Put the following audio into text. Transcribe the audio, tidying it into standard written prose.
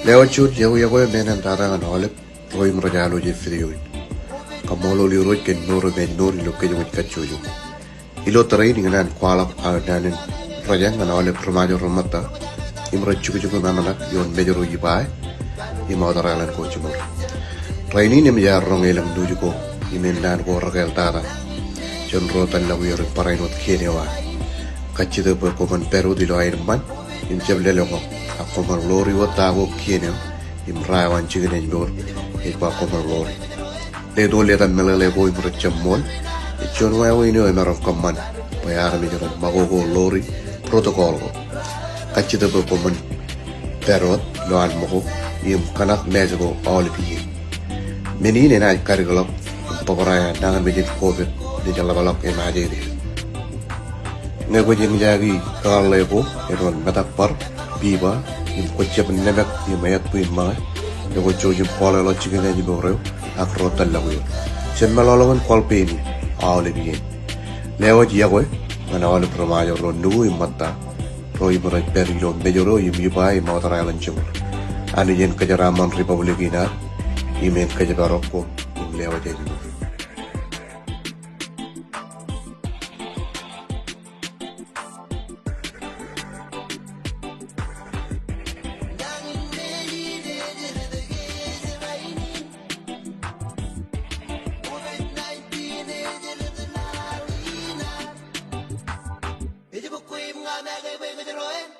Lewat yago menen tara ngan olep roy mrojalo je frio kamolo li roy ken noro ben nori lo kejo kachojo ilo tarai dengan kwala danen rajang ngan olep remajo romata imra chuku nanana yon bejoro yibai imodara lan ko chumur traini nem ya rongelam dujuko imen dan ko ragal tara jon rotan la wiyor parainot kenewa kachida per koman peru di lo airman in jeble longo akomar lori wata go kene imra wan chigene jor e ba komar lori le do le tan mele le boy mur chamol e jon wa wi no na ron komman ba yara mi jor mago go lori protocol go kachida per koman perot lo al mo im kanak mejo all bi menine na karigalo pokora dangan bejit covid di jalla balok e majeri nego jeng jagi kalle ko eron matak par biba im kocce nemek im mayat puin ma nego joji pole lo chigene ji bore ak rotal la wiyo semmalo lo ngon kolpe ni awle bi lewo ji yago mana wala promajo ro nugu im matta ro im ro perilo bejoro im yiba im mawtara lan chimur ani jen kajaraman republik ina imen kajaroko im lewo jeji Queen, I'm